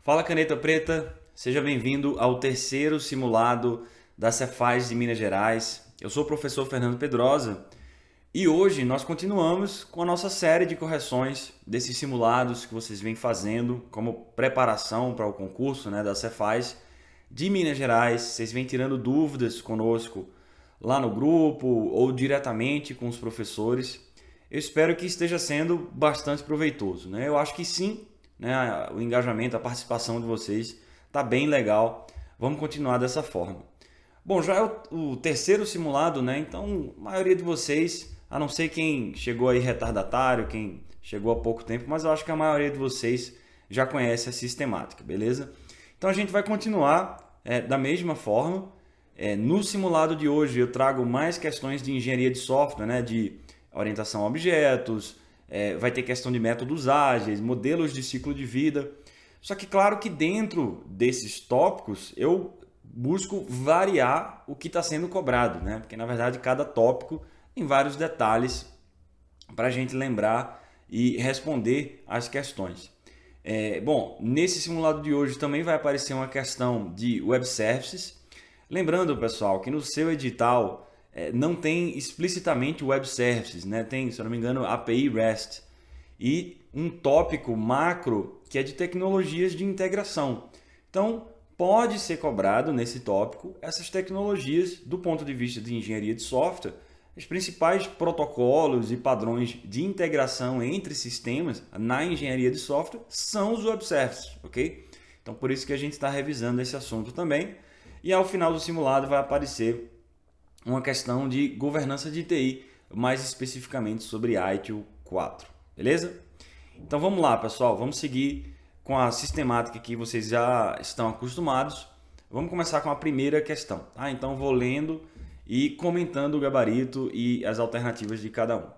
Fala Caneta Preta, seja bem-vindo ao terceiro simulado da Cefaz de Minas Gerais. Eu sou o professor Fernando Pedrosa e hoje nós continuamos com a nossa série de correções desses simulados que vocês vêm fazendo como preparação para o concurso, da Cefaz de Minas Gerais. Vocês vêm tirando dúvidas conosco lá no grupo ou diretamente com os professores. Eu espero que esteja sendo bastante proveitoso, Eu acho que sim, o engajamento, a participação de vocês está bem legal. Vamos continuar dessa forma. Bom, já é o terceiro simulado, Então, a maioria de vocês, a não ser quem chegou aí retardatário, quem chegou há pouco tempo, mas eu acho que a maioria de vocês já conhece a sistemática, beleza? Então a gente vai continuar da mesma forma. No simulado de hoje eu trago mais questões de engenharia de software, de orientação a objetos, vai ter questão de métodos ágeis, modelos de ciclo de vida. Só que claro que dentro desses tópicos eu busco variar o que está sendo cobrado, Porque na verdade cada tópico tem vários detalhes para a gente lembrar e responder às questões. Bom, nesse simulado de hoje também vai aparecer uma questão de web services. Lembrando, pessoal, que no seu edital não tem explicitamente web services, Tem, se eu não me engano, API REST e um tópico macro que é de tecnologias de integração. Então, pode ser cobrado nesse tópico essas tecnologias do ponto de vista de engenharia de software, os principais protocolos e padrões de integração entre sistemas na engenharia de software são os web services, ok? Então, por isso que a gente está revisando esse assunto também. E ao final do simulado vai aparecer uma questão de governança de TI, mais especificamente sobre ITIL 4, beleza? Então vamos lá, pessoal, vamos seguir com a sistemática que vocês já estão acostumados. Vamos começar com a primeira questão, Então vou lendo e comentando o gabarito e as alternativas de cada um.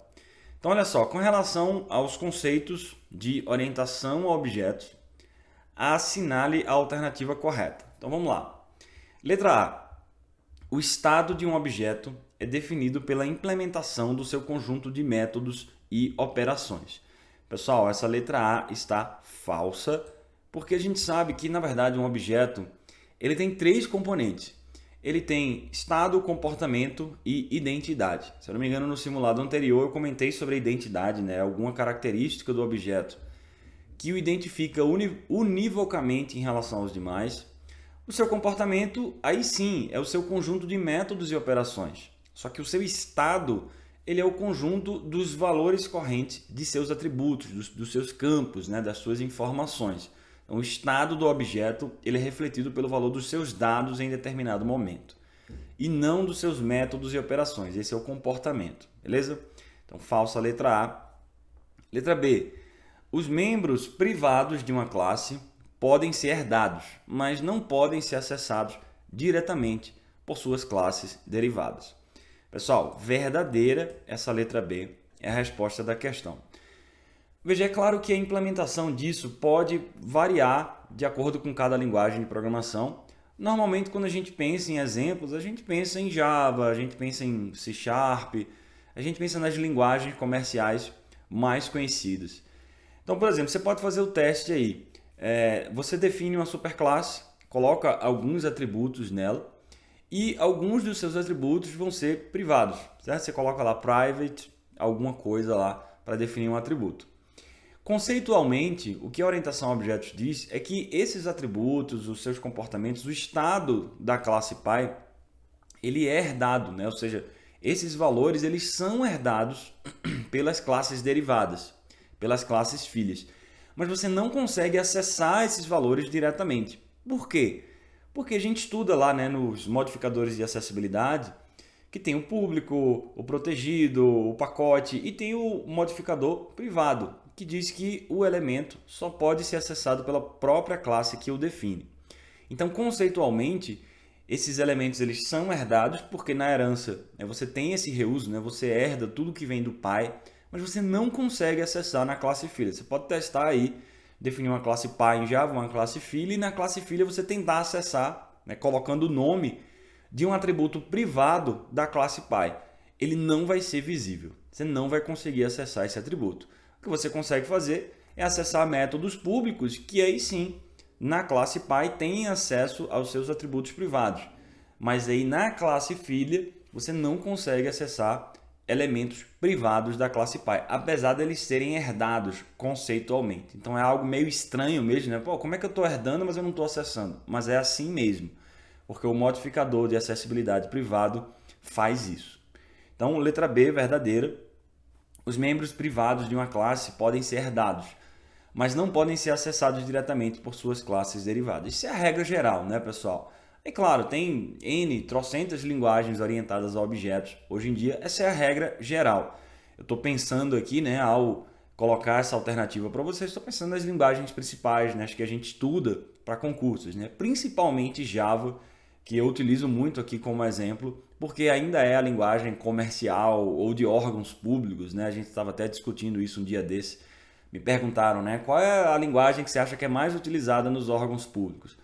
Então olha só, com relação aos conceitos de orientação a objetos, assinale a alternativa correta. Então vamos lá. Letra A. O estado de um objeto é definido pela implementação do seu conjunto de métodos e operações. Pessoal, essa letra A está falsa, porque a gente sabe que, na verdade, um objeto ele tem três componentes. Ele tem estado, comportamento e identidade. Se eu não me engano, no simulado anterior eu comentei sobre a identidade, alguma característica do objeto que o identifica univocamente em relação aos demais. O seu comportamento, aí sim, é o seu conjunto de métodos e operações. Só que o seu estado, ele é o conjunto dos valores correntes de seus atributos, dos seus campos, das suas informações. Então, o estado do objeto ele é refletido pelo valor dos seus dados em determinado momento. E não dos seus métodos e operações. Esse é o comportamento, beleza? Então, falsa letra A. Letra B. Os membros privados de uma classe podem ser herdados, mas não podem ser acessados diretamente por suas classes derivadas. Pessoal, verdadeira, essa letra B é a resposta da questão. Veja, é claro que a implementação disso pode variar de acordo com cada linguagem de programação. Normalmente, quando a gente pensa em exemplos, a gente pensa em Java, a gente pensa em C#, a gente pensa nas linguagens comerciais mais conhecidas. Então, por exemplo, você pode fazer o teste aí. Você define uma superclasse, coloca alguns atributos nela e alguns dos seus atributos vão ser privados, certo? Você coloca lá private, alguma coisa lá para definir um atributo. Conceitualmente, o que a orientação a objetos diz é que esses atributos, os seus comportamentos, o estado da classe pai, ele é herdado, Ou seja, esses valores eles são herdados pelas classes derivadas, pelas classes filhas. Mas você não consegue acessar esses valores diretamente. Por quê? Porque a gente estuda lá nos modificadores de acessibilidade que tem o público, o protegido, o pacote e tem o modificador privado, que diz que o elemento só pode ser acessado pela própria classe que o define. Então, conceitualmente, esses elementos eles são herdados porque na herança você tem esse reuso, você herda tudo que vem do pai, mas você não consegue acessar na classe filha. Você pode testar aí, definir uma classe pai em Java, uma classe filha, e na classe filha você tentar acessar, colocando o nome de um atributo privado da classe pai. Ele não vai ser visível. Você não vai conseguir acessar esse atributo. O que você consegue fazer é acessar métodos públicos, que aí sim na classe pai tem acesso aos seus atributos privados, mas aí na classe filha você não consegue acessar elementos privados da classe pai, apesar deles serem herdados conceitualmente. Então é algo meio estranho mesmo, né? Pô, como é que eu estou herdando, mas eu não estou acessando? Mas é assim mesmo, porque o modificador de acessibilidade privado faz isso. Então, letra B, verdadeira. Os membros privados de uma classe podem ser herdados, mas não podem ser acessados diretamente por suas classes derivadas. Isso é a regra geral, né, pessoal? E claro, tem trocentas linguagens orientadas a objetos. Hoje em dia, essa é a regra geral. Eu estou pensando aqui, né, ao colocar essa alternativa para vocês, estou pensando nas linguagens principais, né, as que a gente estuda para concursos, né, principalmente Java, que eu utilizo muito aqui como exemplo, porque ainda é a linguagem comercial ou de órgãos públicos, né? A gente estava até discutindo isso um dia desse. Me perguntaram, né, qual é a linguagem que você acha que é mais utilizada nos órgãos públicos?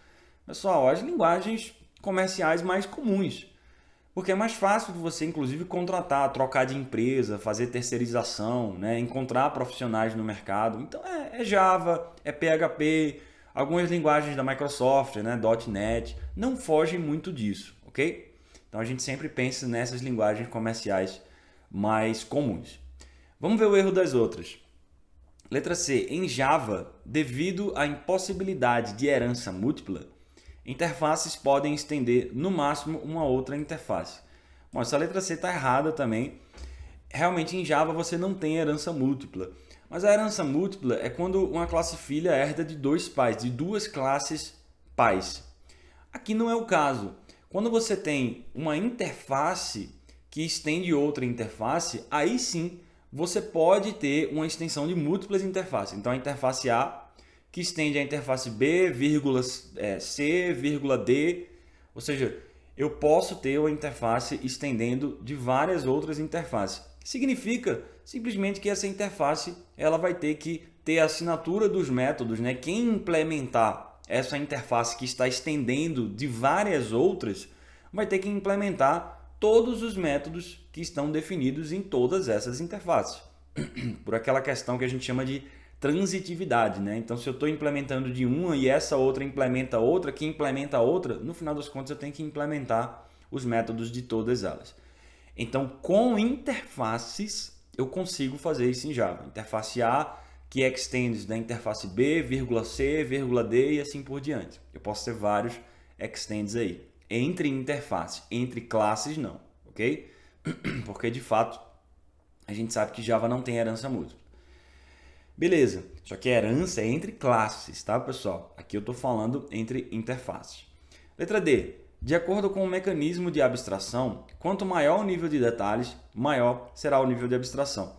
Pessoal, as linguagens comerciais mais comuns, porque é mais fácil de você, inclusive, contratar, trocar de empresa, fazer terceirização, né? Encontrar profissionais no mercado. Então é Java, é PHP, algumas linguagens da Microsoft, né? .NET, não fogem muito disso, ok? Então a gente sempre pensa nessas linguagens comerciais mais comuns. Vamos ver o erro das outras. Letra C. Em Java, devido à impossibilidade de herança múltipla, interfaces podem estender no máximo uma outra interface. Bom, essa letra C está errada também. Realmente em Java você não tem herança múltipla. Mas a herança múltipla é quando uma classe filha herda de dois pais, de duas classes pais. Aqui não é o caso. Quando você tem uma interface que estende outra interface, aí sim você pode ter uma extensão de múltiplas interfaces. Então a interface A que estende a interface B, C, D, ou seja, eu posso ter uma interface estendendo de várias outras interfaces. Significa simplesmente que essa interface ela vai ter que ter a assinatura dos métodos, né? Quem implementar essa interface que está estendendo de várias outras vai ter que implementar todos os métodos que estão definidos em todas essas interfaces. Por aquela questão que a gente chama de transitividade, né? Então, se eu estou implementando de uma e essa outra implementa outra, que implementa outra, no final das contas eu tenho que implementar os métodos de todas elas. Então, com interfaces, eu consigo fazer isso em Java. Interface A que extends da interface B, C, D e assim por diante. Eu posso ter vários extends aí. Entre interfaces, entre classes não, ok? Porque, de fato, a gente sabe que Java não tem herança múltipla. Beleza, só que a herança é entre classes, tá, pessoal? Aqui eu estou falando entre interfaces. Letra D. De acordo com o mecanismo de abstração, quanto maior o nível de detalhes, maior será o nível de abstração.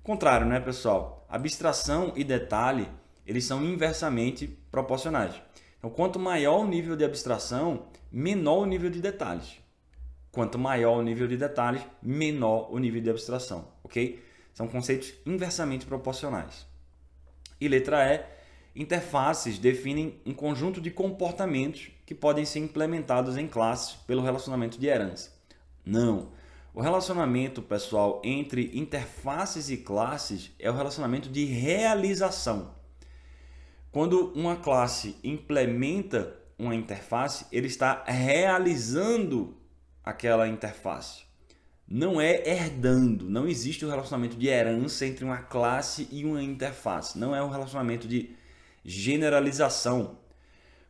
Contrário, né, pessoal? Abstração e detalhe, eles são inversamente proporcionais. Então, quanto maior o nível de abstração, menor o nível de detalhes. Quanto maior o nível de detalhes, menor o nível de abstração, ok? São conceitos inversamente proporcionais. E letra E, interfaces definem um conjunto de comportamentos que podem ser implementados em classes pelo relacionamento de herança. Não. O relacionamento, pessoal, entre interfaces e classes é o relacionamento de realização. Quando uma classe implementa uma interface, ele está realizando aquela interface. Não é herdando, não existe o relacionamento de herança entre uma classe e uma interface. Não é um relacionamento de generalização,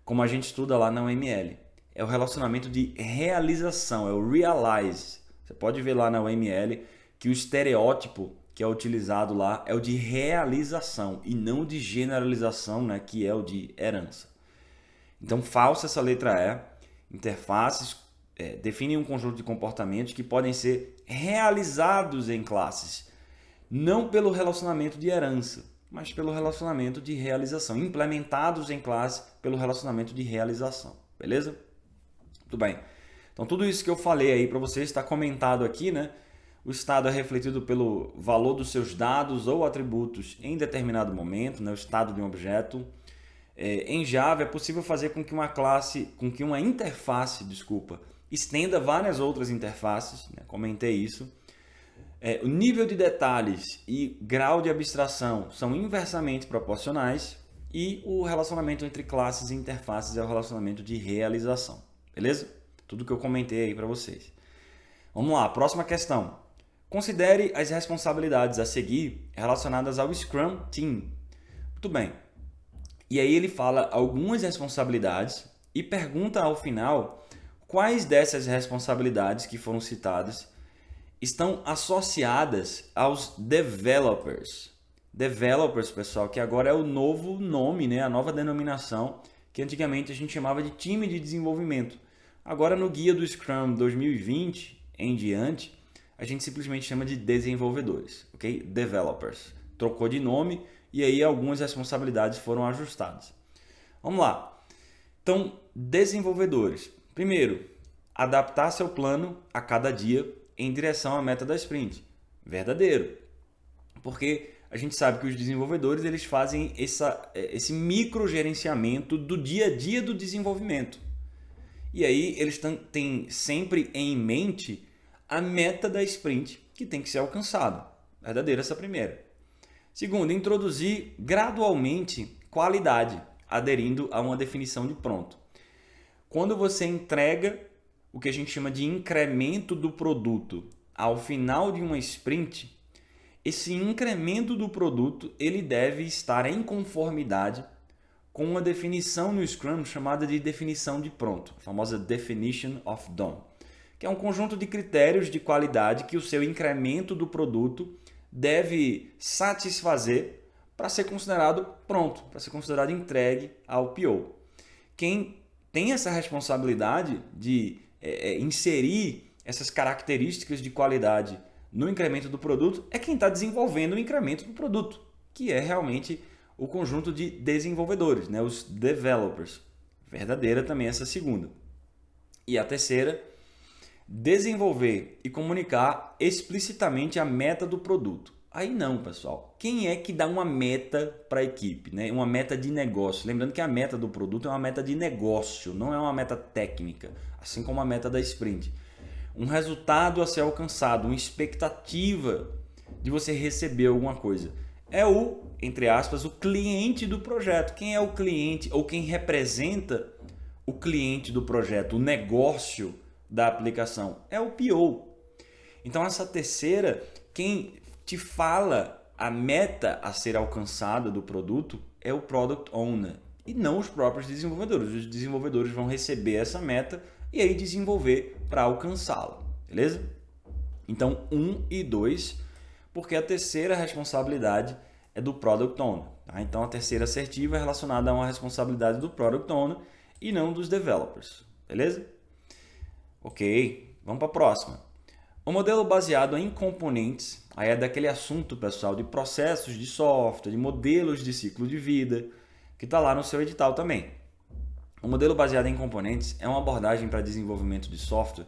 como a gente estuda lá na UML. É o relacionamento de realização, é o realize. Você pode ver lá na UML que o estereótipo que é utilizado lá é o de realização e não de generalização, né, que é o de herança. Então, falsa essa letra E. Interfaces definem um conjunto de comportamentos que podem ser realizados em classes, não pelo relacionamento de herança, mas pelo relacionamento de realização, implementados em classe pelo relacionamento de realização, beleza? Muito bem. Então, tudo isso que eu falei aí para vocês está comentado aqui, né? O estado é refletido pelo valor dos seus dados ou atributos em determinado momento, né? O estado de um objeto. Em Java é possível fazer com que uma interface, estenda várias outras interfaces, né? Comentei isso. O nível de detalhes e grau de abstração são inversamente proporcionais e o relacionamento entre classes e interfaces é o relacionamento de realização, beleza? Tudo que eu comentei aí para vocês. Vamos lá, próxima questão. Considere as responsabilidades a seguir relacionadas ao Scrum Team. Muito bem. E aí ele fala algumas responsabilidades e pergunta ao final quais dessas responsabilidades que foram citadas estão associadas aos developers. Developers, pessoal, que agora é o novo nome, né? A nova denominação que antigamente a gente chamava de time de desenvolvimento. Agora no guia do Scrum 2020 em diante, a gente simplesmente chama de desenvolvedores, ok? Developers. Trocou de nome e aí algumas responsabilidades foram ajustadas. Vamos lá. Então, desenvolvedores. Primeiro, adaptar seu plano a cada dia em direção à meta da sprint. Verdadeiro. Porque a gente sabe que os desenvolvedores eles fazem esse microgerenciamento do dia a dia do desenvolvimento. E aí eles têm sempre em mente a meta da sprint que tem que ser alcançada. Verdadeira essa primeira. Segundo, introduzir gradualmente qualidade, aderindo a uma definição de pronto. Quando você entrega o que a gente chama de incremento do produto ao final de uma sprint, esse incremento do produto ele deve estar em conformidade com uma definição no Scrum chamada de definição de pronto, a famosa Definition of Done, que é um conjunto de critérios de qualidade que o seu incremento do produto deve satisfazer para ser considerado pronto, para ser considerado entregue ao PO. Quem tem essa responsabilidade de inserir essas características de qualidade no incremento do produto é quem está desenvolvendo o incremento do produto, que é realmente o conjunto de desenvolvedores, né? Os developers. Verdadeira também essa segunda. E a terceira, desenvolver e comunicar explicitamente a meta do produto. Aí não, pessoal. Quem é que dá uma meta para a equipe, né? Uma meta de negócio. Lembrando que a meta do produto é uma meta de negócio, não é uma meta técnica, assim como a meta da sprint. Um resultado a ser alcançado, uma expectativa de você receber alguma coisa. É o, entre aspas, o cliente do projeto. Quem é o cliente ou quem representa o cliente do projeto, o negócio da aplicação? É o PO. Então essa terceira, quem te fala a meta a ser alcançada do produto é o Product Owner e não os próprios desenvolvedores. Os desenvolvedores vão receber essa meta e aí desenvolver para alcançá-la, beleza? Então 1 e 2, porque a terceira responsabilidade é do Product Owner. Tá? Então a terceira assertiva é relacionada a uma responsabilidade do Product Owner e não dos developers, beleza? Ok, vamos para a próxima. O modelo baseado em componentes, aí é daquele assunto, pessoal, de processos de software, de modelos de ciclo de vida, que está lá no seu edital também. O modelo baseado em componentes é uma abordagem para desenvolvimento de software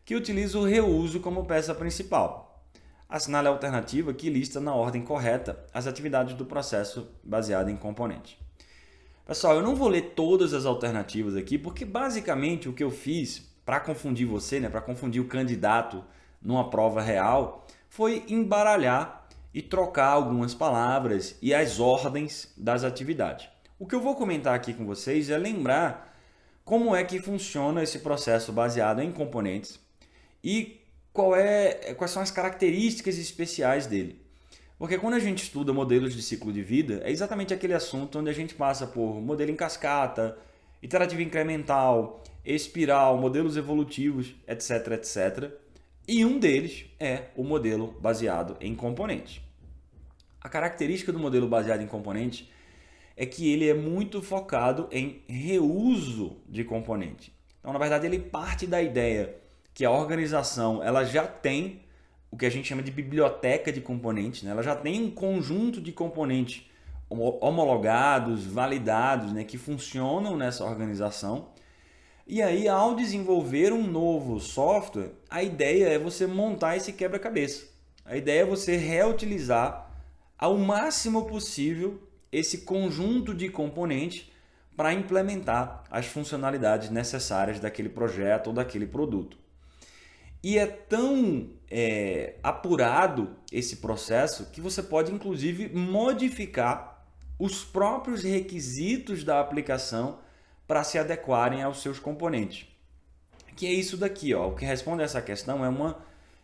que utiliza o reuso como peça principal. Assinale a alternativa que lista na ordem correta as atividades do processo baseado em componentes. Pessoal, eu não vou ler todas as alternativas aqui, porque basicamente o que eu fiz para confundir você, né, para confundir o candidato numa prova real, foi embaralhar e trocar algumas palavras e as ordens das atividades. O que eu vou comentar aqui com vocês é lembrar como é que funciona esse processo baseado em componentes e quais são as características especiais dele. Porque quando a gente estuda modelos de ciclo de vida, é exatamente aquele assunto onde a gente passa por modelo em cascata, iterativa incremental, espiral, modelos evolutivos, etc, etc. E um deles é o modelo baseado em componentes. A característica do modelo baseado em componentes é que ele é muito focado em reuso de componente. Então, na verdade, ele parte da ideia que a organização ela já tem o que a gente chama de biblioteca de componentes, né? Ela já tem um conjunto de componentes homologados, validados, né? Que funcionam nessa organização. E aí, ao desenvolver um novo software, a ideia é você montar esse quebra-cabeça. A ideia é você reutilizar ao máximo possível esse conjunto de componentes para implementar as funcionalidades necessárias daquele projeto ou daquele produto. E é tão apurado esse processo que você pode, inclusive, modificar os próprios requisitos da aplicação para se adequarem aos seus componentes. Que é isso daqui, ó. O que responde a essa questão é uma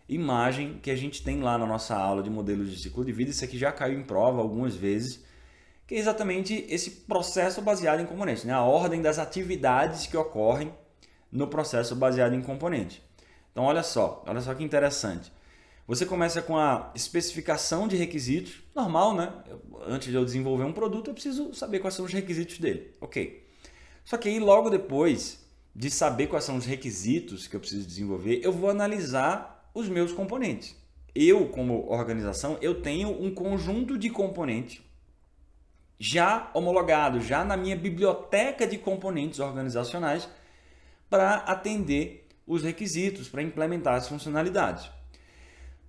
imagem que a gente tem lá na nossa aula de modelos de ciclo de vida. Isso aqui já caiu em prova algumas vezes, que é exatamente esse processo baseado em componentes, né? A ordem das atividades que ocorrem no processo baseado em componente. Então, olha só que interessante. Você começa com a especificação de requisitos, normal, né? Antes de eu desenvolver um produto, eu preciso saber quais são os requisitos dele. Ok. Só que aí, logo depois de saber quais são os requisitos que eu preciso desenvolver, eu vou analisar os meus componentes. Eu, como organização, eu tenho um conjunto de componentes já homologado, já na minha biblioteca de componentes organizacionais para atender os requisitos, para implementar as funcionalidades.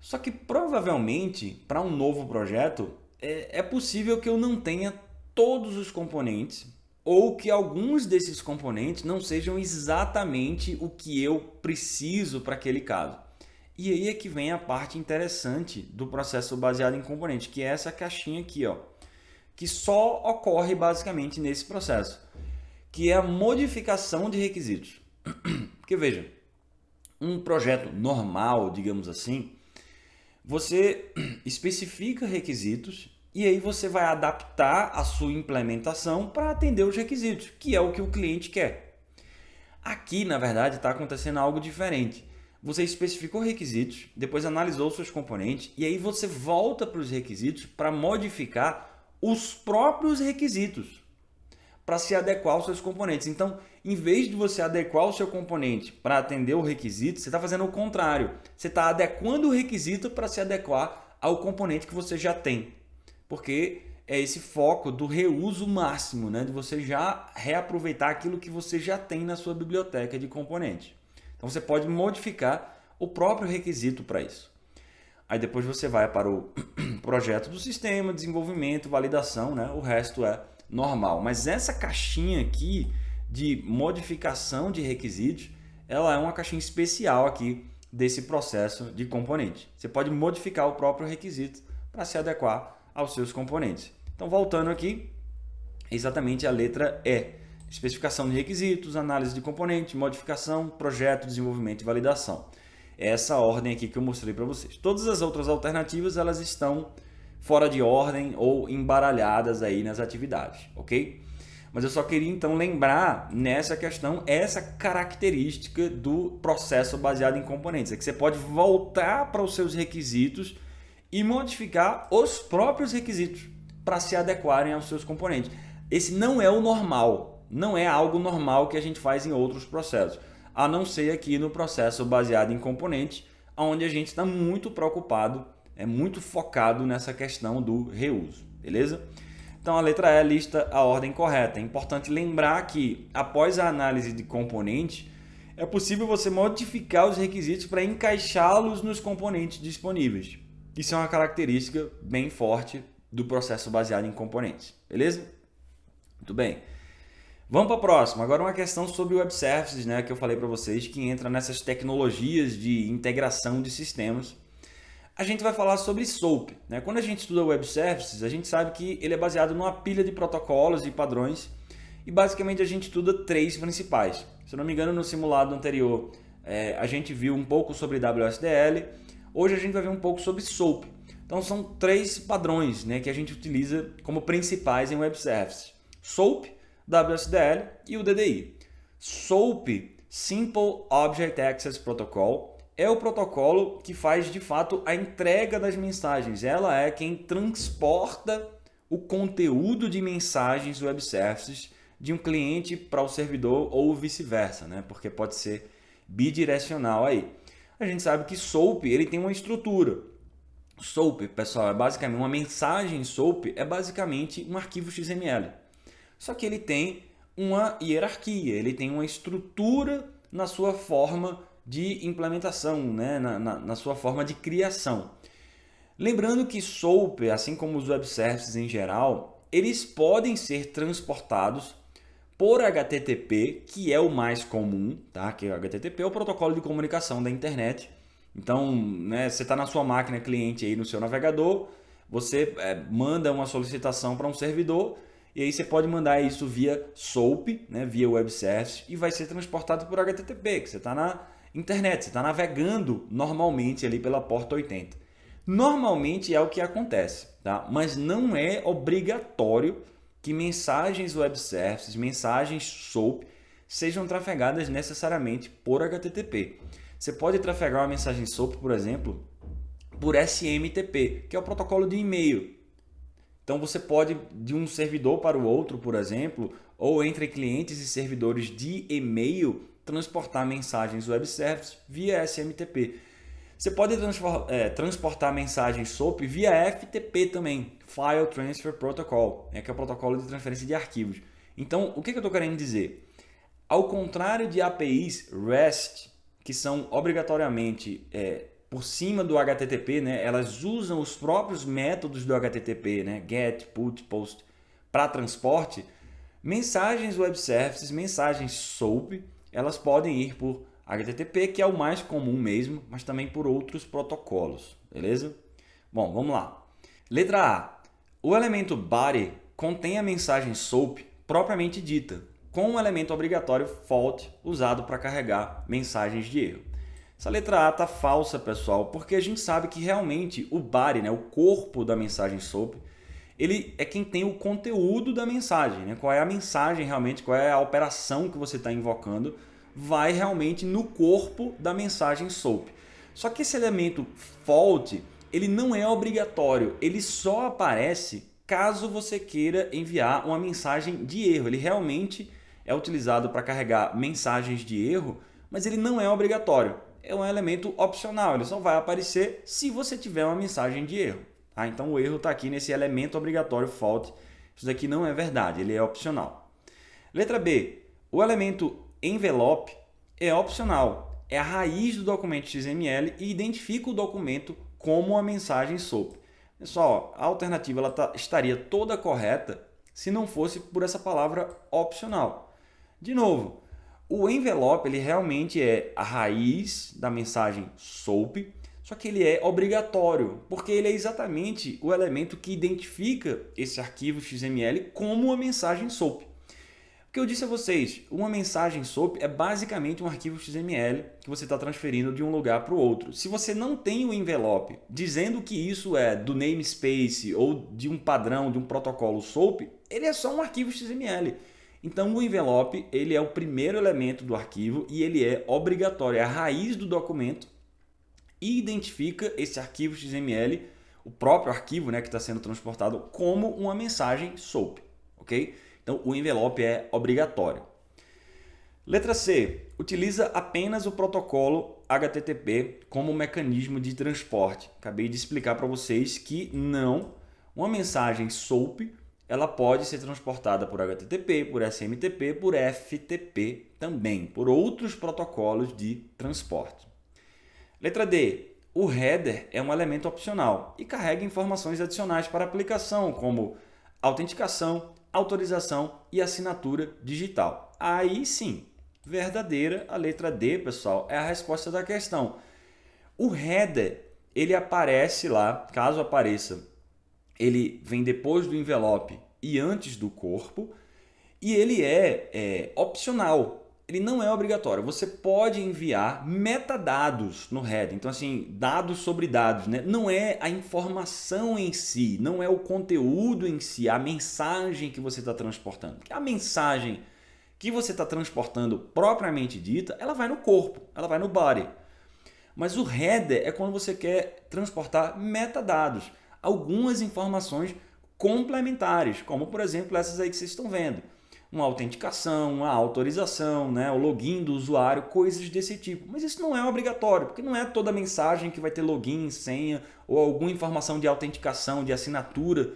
Só que provavelmente, para um novo projeto, é possível que eu não tenha todos os componentes ou que alguns desses componentes não sejam exatamente o que eu preciso para aquele caso. E aí é que vem a parte interessante do processo baseado em componentes, que é essa caixinha aqui, ó, que só ocorre basicamente nesse processo, que é a modificação de requisitos. Porque veja, um projeto normal, digamos assim, você especifica requisitos e aí você vai adaptar a sua implementação para atender os requisitos, que é o que o cliente quer. Aqui, na verdade, está acontecendo algo diferente. Você especificou requisitos, depois analisou seus componentes e aí você volta para os requisitos para modificar os próprios requisitos para se adequar aos seus componentes. Então, em vez de você adequar o seu componente para atender o requisito, você está fazendo o contrário. Você está adequando o requisito para se adequar ao componente que você já tem. Porque é esse foco do reuso máximo, né? De você já reaproveitar aquilo que você já tem na sua biblioteca de componentes. Então, você pode modificar o próprio requisito para isso. Aí depois você vai para o projeto do sistema, desenvolvimento, validação, né? O resto é normal. Mas essa caixinha aqui de modificação de requisitos, ela é uma caixinha especial aqui desse processo de componente. Você pode modificar o próprio requisito para se adequar aos seus componentes. Então, voltando aqui, exatamente a letra E. Especificação de requisitos, análise de componente, modificação, projeto, desenvolvimento e validação. Essa ordem aqui que eu mostrei para vocês. Todas as outras alternativas, elas estão fora de ordem ou embaralhadas aí nas atividades, ok? Mas eu só queria então lembrar nessa questão essa característica do processo baseado em componentes. É que você pode voltar para os seus requisitos e modificar os próprios requisitos para se adequarem aos seus componentes. Esse não é o normal, não é algo normal que a gente faz em outros processos, a não ser aqui no processo baseado em componentes, onde a gente está muito preocupado, muito focado nessa questão do reuso, beleza? Então a letra E lista a ordem correta. É importante lembrar que após a análise de componentes, é possível você modificar os requisitos para encaixá-los nos componentes disponíveis. Isso é uma característica bem forte do processo baseado em componentes, beleza? Muito bem. Vamos para a próxima. Agora uma questão sobre web services, né, que eu falei para vocês, que entra nessas tecnologias de integração de sistemas. A gente vai falar sobre SOAP, né? Quando a gente estuda web services, a gente sabe que ele é baseado numa pilha de protocolos e padrões e basicamente a gente estuda três principais. Se eu não me engano, no simulado anterior a gente viu um pouco sobre WSDL, hoje a gente vai ver um pouco sobre SOAP. Então são três padrões, né, que a gente utiliza como principais em web services: SOAP, WSDL e o DDI. SOAP, Simple Object Access Protocol, é o protocolo que faz de fato a entrega das mensagens. Ela é quem transporta o conteúdo de mensagens web services de um cliente para o servidor ou vice-versa, né? Porque pode ser bidirecional aí. A gente sabe que SOAP ele tem uma estrutura. SOAP, pessoal, é basicamente uma mensagem SOAP, é basicamente um arquivo XML. Só que ele tem uma hierarquia, ele tem uma estrutura na sua forma de implementação, né? na sua forma de criação. Lembrando que SOAP, assim como os web services em geral, eles podem ser transportados por HTTP, que é o mais comum, tá? Que o HTTP é o protocolo de comunicação da internet. Então, né, você está na sua máquina cliente aí no seu navegador, você manda uma solicitação para um servidor e aí você pode mandar isso via SOAP, né, via Web Service, e vai ser transportado por HTTP, que você está na internet, você está navegando normalmente ali pela porta 80. Normalmente é o que acontece, tá? Mas não é obrigatório que mensagens Web Services, mensagens SOAP, sejam trafegadas necessariamente por HTTP. Você pode trafegar uma mensagem SOAP, por exemplo, por SMTP, que é o protocolo de e-mail. Então você pode, de um servidor para o outro, por exemplo, ou entre clientes e servidores de e-mail, transportar mensagens Web Service via SMTP. Você pode transportar mensagens SOAP via FTP também, File Transfer Protocol, que é o protocolo de transferência de arquivos. Então, o que eu estou querendo dizer? Ao contrário de APIs REST, que são obrigatoriamente por cima do HTTP, né, elas usam os próprios métodos do HTTP, né, GET, PUT, POST, para transporte, mensagens Web Services, mensagens SOAP, elas podem ir por HTTP, que é o mais comum mesmo, mas também por outros protocolos, beleza? Bom, vamos lá. Letra A. O elemento body contém a mensagem SOAP propriamente dita, com um elemento obrigatório fault usado para carregar mensagens de erro. Essa letra A está falsa, pessoal, porque a gente sabe que realmente o body, né, o corpo da mensagem SOAP, ele é quem tem o conteúdo da mensagem, né? Qual é a mensagem realmente, qual é a operação que você está invocando, vai realmente no corpo da mensagem SOAP. Só que esse elemento fault, ele não é obrigatório, ele só aparece caso você queira enviar uma mensagem de erro. Ele realmente é utilizado para carregar mensagens de erro, mas ele não é obrigatório. É um elemento opcional, ele só vai aparecer se você tiver uma mensagem de erro. Tá? Então o erro está aqui nesse elemento obrigatório fault. Isso daqui não é verdade, ele é opcional. Letra B. O elemento envelope é opcional. É a raiz do documento XML e identifica o documento como uma mensagem SOAP. Pessoal, a alternativa estaria toda correta se não fosse por essa palavra opcional. De novo, o envelope ele realmente é a raiz da mensagem SOAP, só que ele é obrigatório, porque ele é exatamente o elemento que identifica esse arquivo XML como uma mensagem SOAP. O que eu disse a vocês, uma mensagem SOAP é basicamente um arquivo XML que você está transferindo de um lugar para o outro. Se você não tem o envelope dizendo que isso é do namespace ou de um padrão, de um protocolo SOAP, ele é só um arquivo XML. Então o envelope ele é o primeiro elemento do arquivo e ele é obrigatório, é a raiz do documento e identifica esse arquivo XML, o próprio arquivo, né, que está sendo transportado, como uma mensagem SOAP, ok? Então, o envelope é obrigatório. Letra C. Utiliza apenas o protocolo HTTP como mecanismo de transporte. Acabei de explicar para vocês que não. Uma mensagem SOAP ela pode ser transportada por HTTP, por SMTP, por FTP também, por outros protocolos de transporte. Letra D. O header é um elemento opcional e carrega informações adicionais para a aplicação, como autenticação, autorização e assinatura digital. Aí sim, verdadeira, a letra D, pessoal, é a resposta da questão. O header, ele aparece lá, caso apareça, ele vem depois do envelope e antes do corpo, e ele é opcional. Ele não é obrigatório. Você pode enviar metadados no header. Então, assim, dados sobre dados, né? Não é a informação em si, não é o conteúdo em si, a mensagem que você está transportando. Porque a mensagem que você está transportando propriamente dita, ela vai no corpo, ela vai no body. Mas o header é quando você quer transportar metadados, algumas informações complementares, como, por exemplo, essas aí que vocês estão vendo. Uma autenticação, uma autorização, né? O login do usuário, coisas desse tipo. Mas isso não é obrigatório, porque não é toda mensagem que vai ter login, senha ou alguma informação de autenticação, de assinatura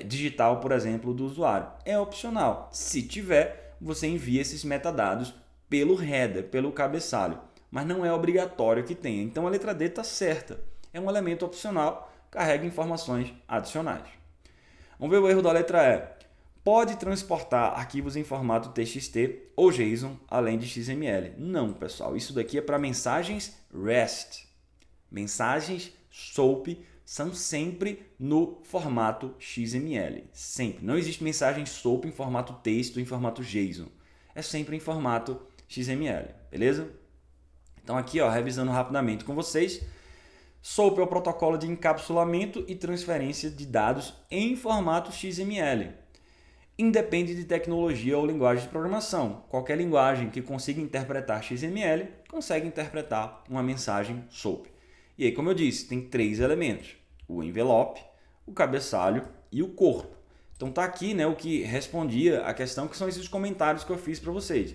digital, por exemplo, do usuário. É opcional. Se tiver, você envia esses metadados pelo header, pelo cabeçalho. Mas não é obrigatório que tenha. Então a letra D está certa. É um elemento opcional, carrega informações adicionais. Vamos ver o erro da letra E. Pode transportar arquivos em formato TXT ou JSON, além de XML. Não, pessoal. Isso daqui é para mensagens REST. Mensagens SOAP são sempre no formato XML. Sempre. Não existe mensagem SOAP em formato texto, em formato JSON. É sempre em formato XML, beleza? Então aqui, ó, revisando rapidamente com vocês, SOAP é o protocolo de encapsulamento e transferência de dados em formato XML. Independe de tecnologia ou linguagem de programação. Qualquer linguagem que consiga interpretar XML consegue interpretar uma mensagem SOAP. E aí, como eu disse, tem 3 elementos: o envelope, o cabeçalho e o corpo. Então tá aqui, né, o que respondia a questão, que são esses comentários que eu fiz para vocês.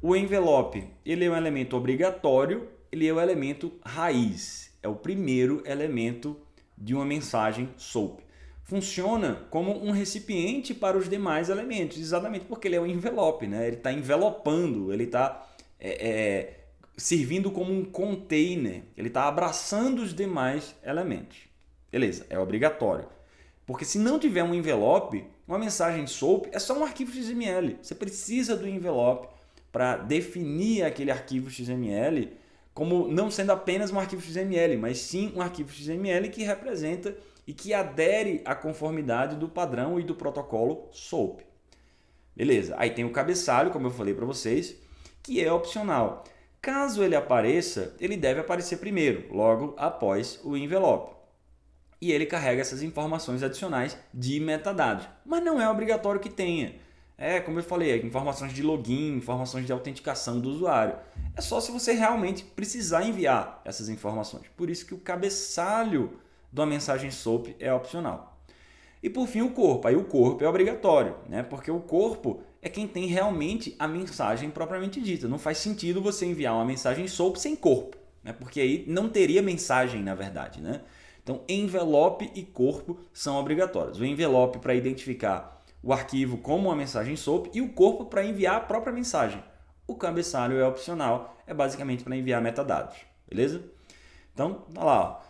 O envelope, ele é um elemento obrigatório, ele é o elemento raiz. É o primeiro elemento de uma mensagem SOAP. Funciona como um recipiente para os demais elementos, exatamente porque ele é um envelope, né? Ele está envelopando, ele está servindo como um container, ele está abraçando os demais elementos. Beleza, é obrigatório. Porque se não tiver um envelope, uma mensagem SOAP é só um arquivo XML. Você precisa do envelope para definir aquele arquivo XML como não sendo apenas um arquivo XML, mas sim um arquivo XML que representa e que adere à conformidade do padrão e do protocolo SOAP. Beleza, aí tem o cabeçalho, como eu falei para vocês, que é opcional. Caso ele apareça, ele deve aparecer primeiro, logo após o envelope. E ele carrega essas informações adicionais de metadados, mas não é obrigatório que tenha. Como eu falei, informações de login, informações de autenticação do usuário. É só se você realmente precisar enviar essas informações. Por isso que o cabeçalho de uma mensagem SOAP é opcional. E por fim o corpo. Aí o corpo é obrigatório, né? Porque o corpo é quem tem realmente a mensagem propriamente dita. Não faz sentido você enviar uma mensagem SOAP sem corpo, né? Porque aí não teria mensagem na verdade, né? Então envelope e corpo são obrigatórios. O envelope para identificar o arquivo como uma mensagem SOAP e o corpo para enviar a própria mensagem. O cabeçalho é opcional, é basicamente para enviar metadados, beleza? Então, olha lá, ó.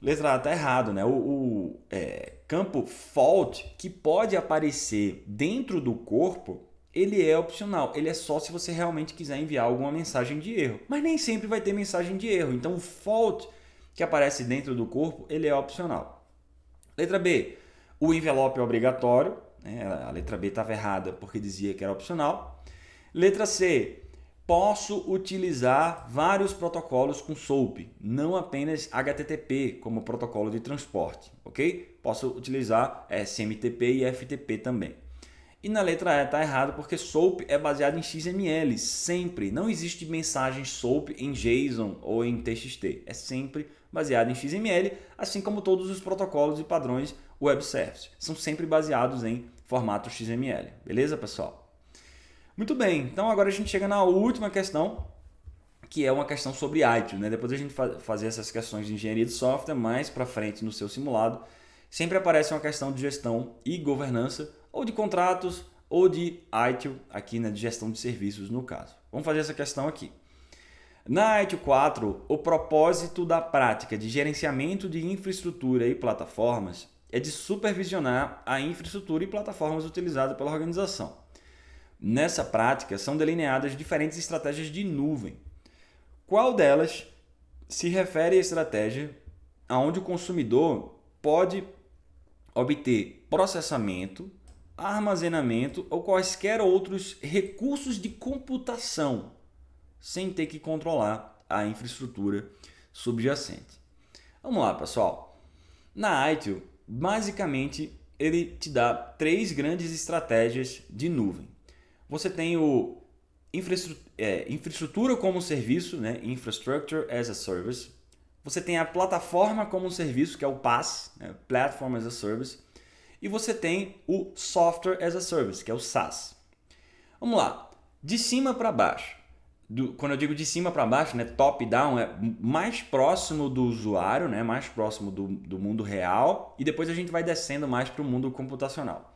Letra A está errado, né? O campo fault, que pode aparecer dentro do corpo, ele é opcional. Ele é só se você realmente quiser enviar alguma mensagem de erro. Mas nem sempre vai ter mensagem de erro. Então o fault que aparece dentro do corpo, ele é opcional. Letra B, o envelope é obrigatório. Né? A letra B estava errada porque dizia que era opcional. Letra C, posso utilizar vários protocolos com SOAP, não apenas HTTP como protocolo de transporte, ok? Posso utilizar SMTP e FTP também. E na letra E está errado porque SOAP é baseado em XML, sempre. Não existe mensagem SOAP em JSON ou em TXT, é sempre baseado em XML, assim como todos os protocolos e padrões web service. São sempre baseados em formato XML, beleza, pessoal? Muito bem, então agora a gente chega na última questão, que é uma questão sobre ITIL, né? Depois a gente fazer essas questões de engenharia de software, mais para frente no seu simulado, sempre aparece uma questão de gestão e governança, ou de contratos, ou de ITIL, aqui na de gestão de serviços no caso. Vamos fazer essa questão aqui. Na ITIL 4, o propósito da prática de gerenciamento de infraestrutura e plataformas é de supervisionar a infraestrutura e plataformas utilizadas pela organização. Nessa prática, são delineadas diferentes estratégias de nuvem. Qual delas se refere à estratégia onde o consumidor pode obter processamento, armazenamento ou quaisquer outros recursos de computação sem ter que controlar a infraestrutura subjacente? Vamos lá, pessoal. Na ITIL, basicamente, ele te dá 3 grandes estratégias de nuvem. Você tem o infraestrutura como serviço, né? Infrastructure as a Service. Você tem a plataforma como serviço, que é o PaaS, né? Platform as a Service. E você tem o Software as a Service, que é o SaaS. Vamos lá, de cima para baixo. Quando eu digo de cima para baixo, né? Top down, é mais próximo do usuário, né? Mais próximo do mundo real. E depois a gente vai descendo mais para o mundo computacional.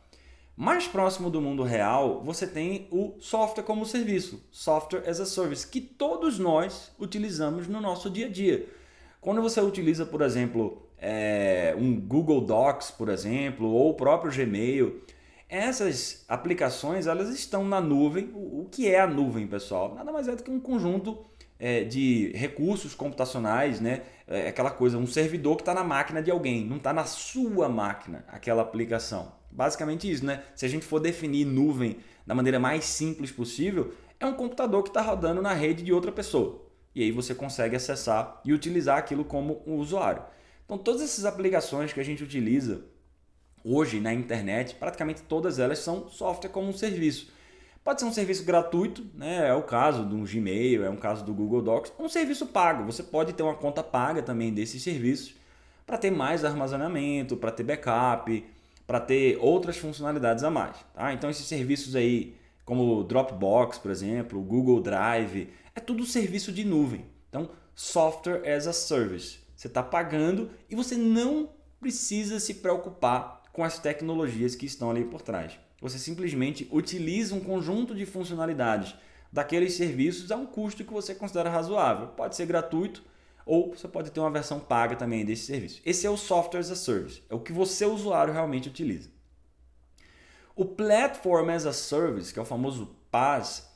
Mais próximo do mundo real, você tem o software como serviço, Software as a Service, que todos nós utilizamos no nosso dia a dia. Quando você utiliza, por exemplo, um Google Docs, por exemplo, ou o próprio Gmail, essas aplicações elas estão na nuvem. O que é a nuvem, pessoal? Nada mais é do que um conjunto de recursos computacionais, né? Aquela coisa, um servidor que está na máquina de alguém, não está na sua máquina, aquela aplicação. Basicamente isso, né? Se a gente for definir nuvem da maneira mais simples possível, é um computador que está rodando na rede de outra pessoa. E aí você consegue acessar e utilizar aquilo como um usuário. Então todas essas aplicações que a gente utiliza hoje na internet, praticamente todas elas são software como um serviço. Pode ser um serviço gratuito, né? É o caso do Gmail, é um caso do Google Docs, um serviço pago. Você pode ter uma conta paga também desses serviços para ter mais armazenamento, para ter backup, para ter outras funcionalidades a mais. Tá? Então esses serviços aí, como o Dropbox, por exemplo, o Google Drive, é tudo serviço de nuvem. Então, software as a service. Você está pagando e você não precisa se preocupar com as tecnologias que estão ali por trás. Você simplesmente utiliza um conjunto de funcionalidades daqueles serviços a um custo que você considera razoável. Pode ser gratuito ou você pode ter uma versão paga também desse serviço. Esse é o Software as a Service, é o que você, usuário, realmente utiliza. O Platform as a Service, que é o famoso PaaS,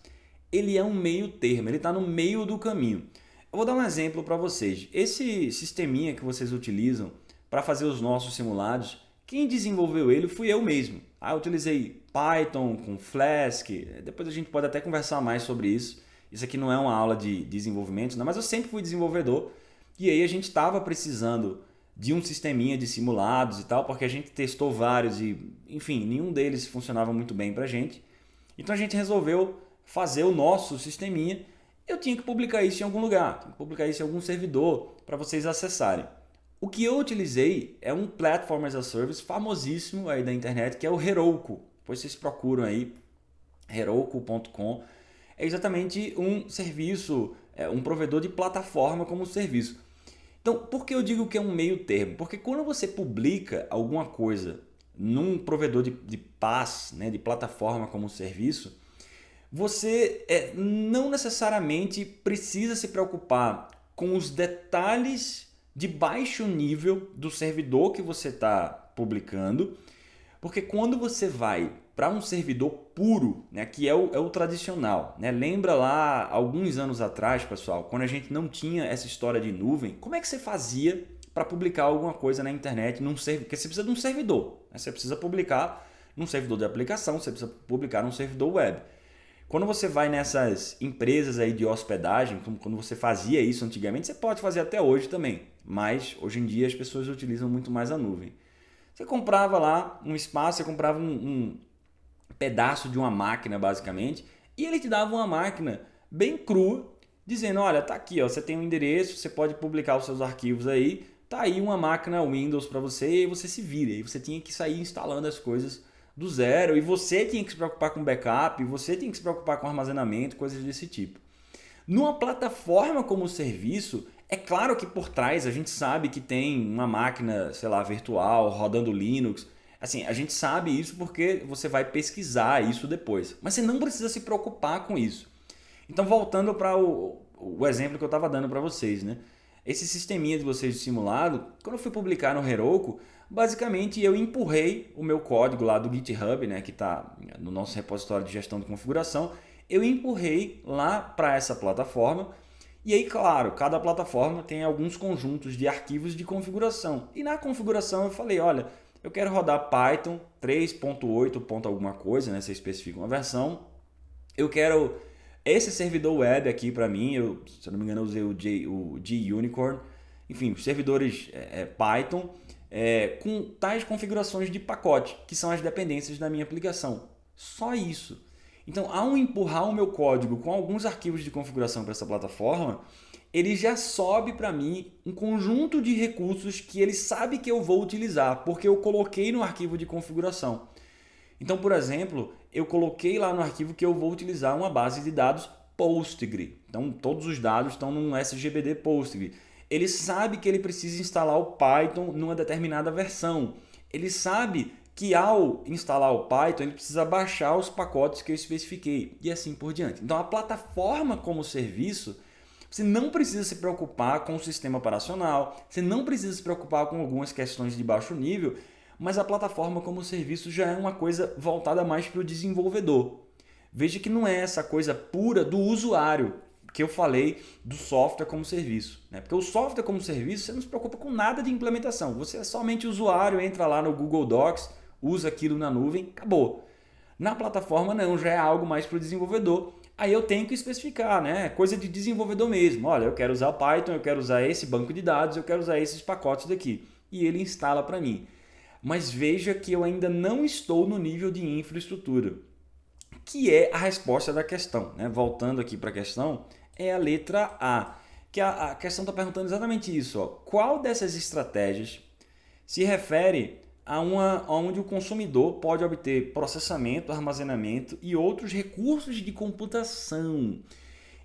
ele é um meio termo, ele está no meio do caminho. Eu vou dar um exemplo para vocês. Esse sisteminha que vocês utilizam para fazer os nossos simulados, quem desenvolveu ele fui eu mesmo. Eu utilizei Python com Flask, depois a gente pode até conversar mais sobre isso. Isso aqui não é uma aula de desenvolvimento, não, mas eu sempre fui desenvolvedor e aí a gente estava precisando de um sisteminha de simulados e tal, porque a gente testou vários e, enfim, nenhum deles funcionava muito bem para a gente. Então a gente resolveu fazer o nosso sisteminha. Eu tinha que publicar isso em algum lugar, tinha que publicar isso em algum servidor para vocês acessarem. O que eu utilizei é um Platform as a Service famosíssimo aí da internet, que é o Heroku. Depois vocês procuram aí, heroku.com. É exatamente um serviço, um provedor de plataforma como serviço. Então, por que eu digo que é um meio termo? Porque quando você publica alguma coisa num provedor de PaaS, né, de plataforma como serviço, você não necessariamente precisa se preocupar com os detalhes de baixo nível do servidor que você está publicando, porque quando você vai para um servidor puro, né, que é o tradicional, né? Lembra lá alguns anos atrás, pessoal, quando a gente não tinha essa história de nuvem, como é que você fazia para publicar alguma coisa na internet num servidor? Porque você precisa de um servidor, né? Você precisa publicar num servidor de aplicação, você precisa publicar num servidor web. Quando você vai nessas empresas aí de hospedagem, quando você fazia isso antigamente, você pode fazer até hoje também, mas hoje em dia as pessoas utilizam muito mais a nuvem. Você comprava lá um espaço, você comprava um pedaço de uma máquina basicamente, e ele te dava uma máquina bem crua, dizendo, olha, tá aqui, ó, você tem um endereço, você pode publicar os seus arquivos aí, tá aí uma máquina Windows para você e você se vira. E você tinha que sair instalando as coisas do zero e você tinha que se preocupar com backup, você tinha que se preocupar com armazenamento, coisas desse tipo. Numa plataforma como serviço, é claro que por trás a gente sabe que tem uma máquina, sei lá, virtual, rodando Linux. Assim, a gente sabe isso porque você vai pesquisar isso depois. Mas você não precisa se preocupar com isso. Então, voltando para o exemplo que eu estava dando para vocês, né? Esse sisteminha de vocês de simulado, quando eu fui publicar no Heroku, basicamente eu empurrei o meu código lá do GitHub, né, que está no nosso repositório de gestão de configuração, eu empurrei lá para essa plataforma. E aí, claro, cada plataforma tem alguns conjuntos de arquivos de configuração. E na configuração eu falei, olha, eu quero rodar Python 3.8. Alguma coisa, né? Você especifica uma versão. Eu quero esse servidor web aqui para mim, se eu não me engano eu usei o G-Unicorn. Enfim, servidores Python com tais configurações de pacote, que são as dependências da minha aplicação. Só isso. Então, ao empurrar o meu código com alguns arquivos de configuração para essa plataforma, ele já sobe para mim um conjunto de recursos que ele sabe que eu vou utilizar, porque eu coloquei no arquivo de configuração. Então, por exemplo, eu coloquei lá no arquivo que eu vou utilizar uma base de dados Postgre. Então, todos os dados estão num SGBD Postgre. Ele sabe que ele precisa instalar o Python numa determinada versão. Ele sabe que ao instalar o Python, ele precisa baixar os pacotes que eu especifiquei e assim por diante. Então, a plataforma como serviço, você não precisa se preocupar com o sistema operacional, você não precisa se preocupar com algumas questões de baixo nível, mas a plataforma como serviço já é uma coisa voltada mais para o desenvolvedor. Veja que não é essa coisa pura do usuário. porque eu falei do software como serviço, né? Porque o software como serviço, você não se preocupa com nada de implementação. Você é somente usuário, entra lá no Google Docs, usa aquilo na nuvem, acabou. Na plataforma não, já é algo mais para o desenvolvedor. Aí eu tenho que especificar, né? Coisa de desenvolvedor mesmo. Olha, eu quero usar Python, eu quero usar esse banco de dados, eu quero usar esses pacotes daqui. E ele instala para mim. Mas veja que eu ainda não estou no nível de infraestrutura, que é a resposta da questão, né? Voltando aqui para a questão, é a letra A, que a questão está perguntando exatamente isso. Ó. Qual dessas estratégias se refere onde o consumidor pode obter processamento, armazenamento e outros recursos de computação?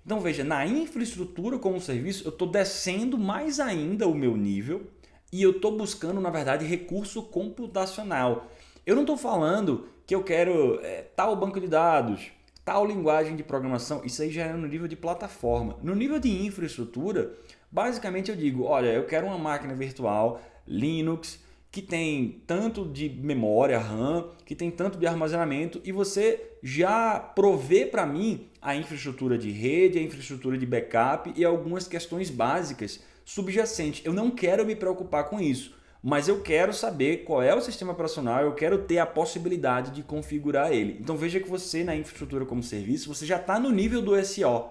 Então veja, na infraestrutura como serviço, eu estou descendo mais ainda o meu nível e eu estou buscando, na verdade, recurso computacional. Eu não estou falando que eu quero tal banco de dados, tal linguagem de programação, isso aí já é no nível de plataforma. No nível de infraestrutura, basicamente eu digo, olha, eu quero uma máquina virtual, Linux, que tem tanto de memória RAM, que tem tanto de armazenamento, e você já provê para mim a infraestrutura de rede, a infraestrutura de backup e algumas questões básicas subjacentes. Eu não quero me preocupar com isso, mas eu quero saber qual é o sistema operacional, eu quero ter a possibilidade de configurar ele. Então veja que você na infraestrutura como serviço, você já está no nível do SO.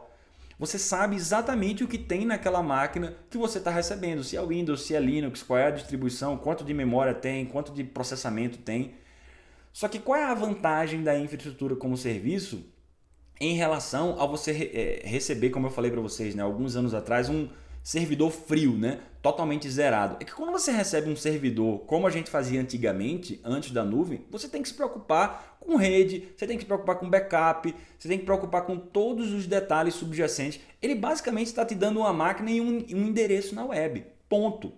Você sabe exatamente o que tem naquela máquina que você está recebendo, se é Windows, se é Linux, qual é a distribuição, quanto de memória tem, quanto de processamento tem. Só que qual é a vantagem da infraestrutura como serviço em relação a você receber, como eu falei para vocês, né, alguns anos atrás, um servidor frio, né, totalmente zerado? É que quando você recebe um servidor, como a gente fazia antigamente, antes da nuvem, você tem que se preocupar com rede, você tem que se preocupar com backup, você tem que se preocupar com todos os detalhes subjacentes. Ele basicamente está te dando uma máquina e um endereço na web. Ponto.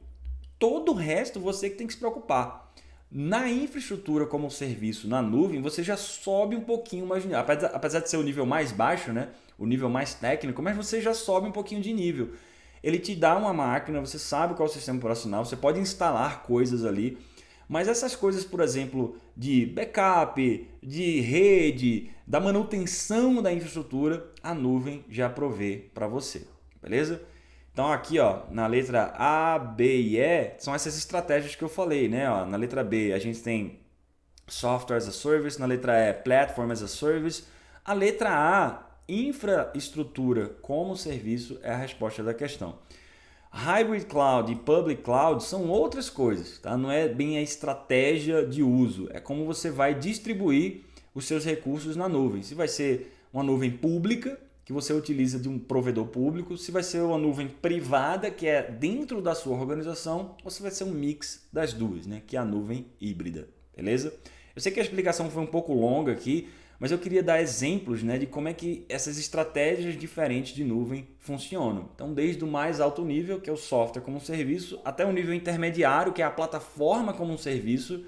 Todo o resto você que tem que se preocupar. Na infraestrutura como serviço, na nuvem, você já sobe um pouquinho mais de nível. Apesar de ser o nível mais baixo, né? O nível mais técnico, mas você já sobe um pouquinho de nível. Ele te dá uma máquina, você sabe qual é o sistema operacional, você pode instalar coisas ali, mas essas coisas, por exemplo, de backup, de rede, da manutenção da infraestrutura, a nuvem já provê para você, beleza? Então aqui, ó, na letra A, B e E, são essas estratégias que eu falei, né? Ó, na letra B a gente tem Software as a Service, na letra E, Platform as a Service. A letra A, infraestrutura como serviço, é a resposta da questão. Hybrid Cloud e Public Cloud são outras coisas, tá? Não é bem a estratégia de uso, é como você vai distribuir os seus recursos na nuvem. Se vai ser uma nuvem pública, que você utiliza de um provedor público, se vai ser uma nuvem privada, que é dentro da sua organização, ou se vai ser um mix das duas, né? Que é a nuvem híbrida, beleza? Eu sei que a explicação foi um pouco longa aqui, mas eu queria dar exemplos, né, de como é que essas estratégias diferentes de nuvem funcionam. Então, desde o mais alto nível, que é o software como um serviço, até o nível intermediário, que é a plataforma como um serviço,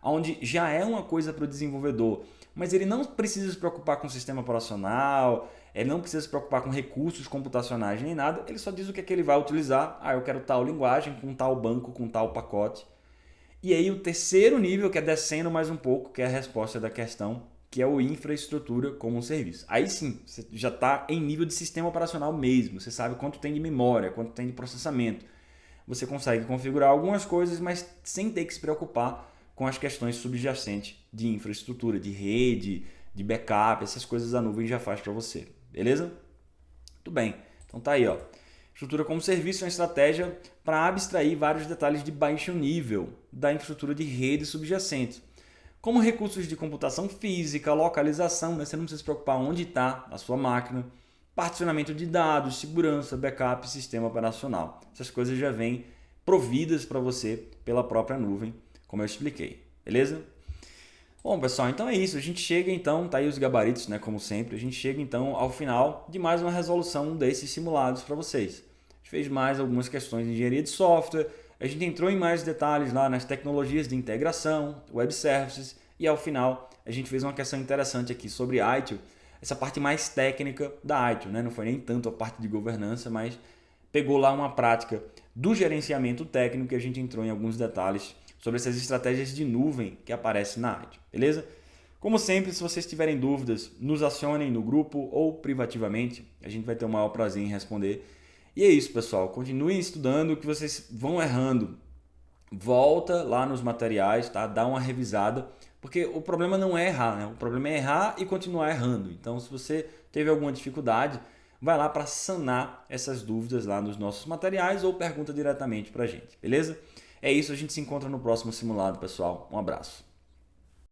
onde já é uma coisa para o desenvolvedor, mas ele não precisa se preocupar com o sistema operacional, ele não precisa se preocupar com recursos computacionais nem nada, ele só diz o que é que ele vai utilizar. Ah, eu quero tal linguagem, com tal banco, com tal pacote. E aí o terceiro nível, que é descendo mais um pouco, que é a resposta da questão, que é o infraestrutura como um serviço. Aí sim, você já está em nível de sistema operacional mesmo, você sabe quanto tem de memória, quanto tem de processamento. Você consegue configurar algumas coisas, mas sem ter que se preocupar com as questões subjacentes de infraestrutura, de rede, de backup, essas coisas a nuvem já faz para você, beleza? Muito bem, então tá aí, ó. Estrutura como serviço é uma estratégia para abstrair vários detalhes de baixo nível da infraestrutura de rede subjacente, como recursos de computação física, localização, né? Você não precisa se preocupar onde está a sua máquina, particionamento de dados, segurança, backup, sistema operacional. Essas coisas já vêm providas para você pela própria nuvem, como eu expliquei, beleza? Bom, pessoal, então é isso. A gente chega então, tá aí os gabaritos, né, como sempre. A gente chega então ao final de mais uma resolução desses simulados para vocês. A gente fez mais algumas questões de engenharia de software, a gente entrou em mais detalhes lá nas tecnologias de integração, web services, e ao final a gente fez uma questão interessante aqui sobre ITIL, essa parte mais técnica da ITIL, né? Não foi nem tanto a parte de governança, mas pegou lá uma prática do gerenciamento técnico e a gente entrou em alguns detalhes sobre essas estratégias de nuvem que aparecem na ITIL, beleza? Como sempre, se vocês tiverem dúvidas, nos acionem no grupo ou privativamente. A gente vai ter o maior prazer em responder. E é isso, pessoal. Continuem estudando, que vocês vão errando. Volta lá nos materiais, tá? Dá uma revisada, porque o problema não é errar, né? O problema é errar e continuar errando. Então, se você teve alguma dificuldade, vai lá para sanar essas dúvidas lá nos nossos materiais ou pergunta diretamente para a gente, beleza? É isso, a gente se encontra no próximo simulado, pessoal. Um abraço.